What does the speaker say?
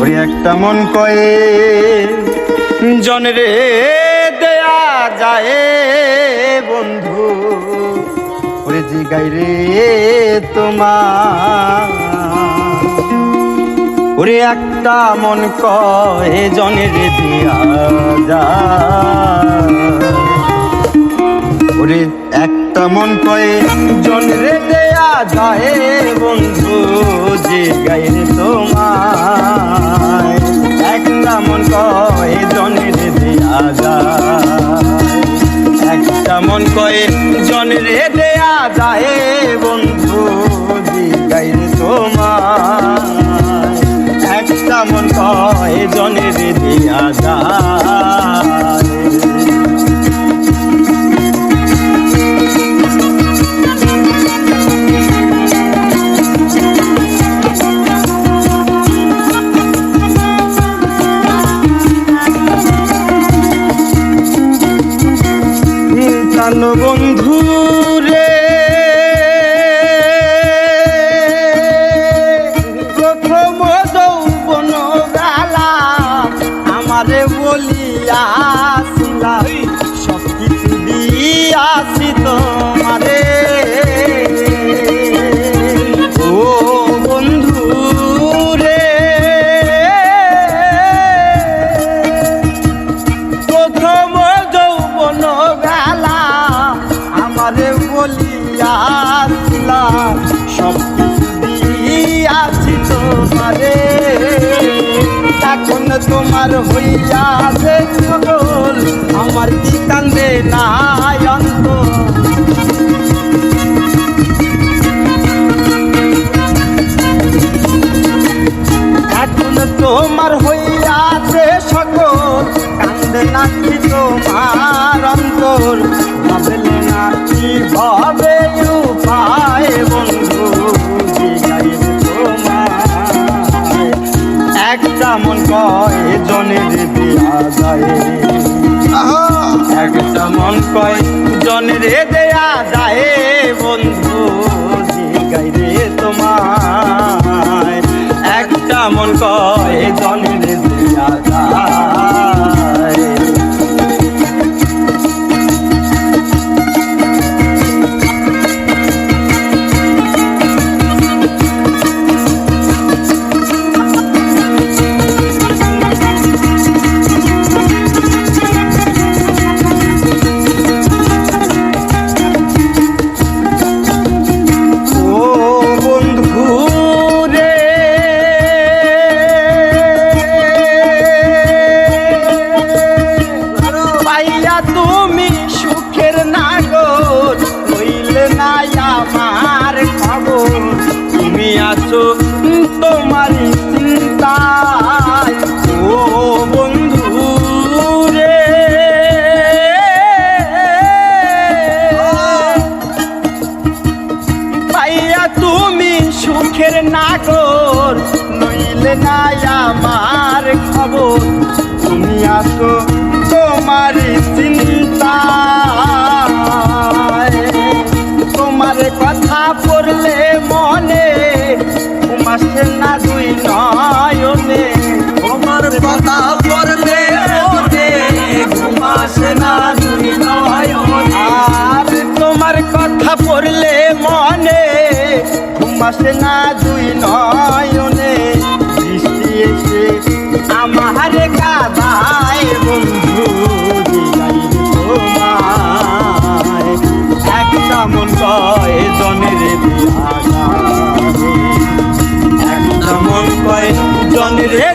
ওরে একটা মন কয়ে জনরে দেয়া যায় বন্ধু, ওরে জিগাই রে তোমার। ওরে একটা মন কয়ে জনরে দেয়া যায়, ওরে একটা মন কয়ে জনরে দেয়া যায় বন্ধু, জিগাই রে তোমার। একটা মন কয়ে জনরে দেয়া যায়, একটা মন কয়ে জনরে দেয়া যায় বন্ধু, জিগাই রে তোমার। একটা মন কয়ে জনরে দেয়া যায়। বন্ধু রে প্রথম যৌবন বেলা আমারে বলিয়াছিলা, সব কিছু দিয়াছি তোমারে। ও বন্ধু রে প্রথম যৌবন বেলা আমারে বলিয়াছিলা, সব কিছু দিয়াছি তোমারে। এখন তোমার হইয়াছে সকল, আমার কি কান্দে নাই অন্ত। এখন তোমার হইয়াছে সকল, কান্দে নাকি তোমার অন্তর। ভাবলে না কি ভাবে উপায় বন্ধু, জিগাই রে তোমায়। একটা মন কয়ে জনরে দেয়া যায়, একটা মন কয়ে জনরে দেয়া যায় বন্ধু, জিগাই রে তোমায়। একটা মন কয়ে জনরে দেয়া যায়। তুমি সুখের নাগর হইলে না আমার খবর, তুমি আছো তোমারই চিন্তায়। ও বন্ধু রে পাইয়া তুমি সুখের নাগর নইলে না আমার খবর, তুমি আছো তোমারই চিন্তায়। তোমার কথা পড়লে মনে ঘুমাসে না দুই নয়নে, তোমার কথা পড়লে মনে ঘুমাসে না দুই নয়নে। আর তোমার কথা পড়লে মনে ঘুমাসে না দুই নয়নে, বৃষ্টি এসে আমার কাঁদায় বন্ধু, জিগাই রে তোমায়। একটা মন কয়ে জনরে দেয়া যায়, একটা মন কয়ে জনরে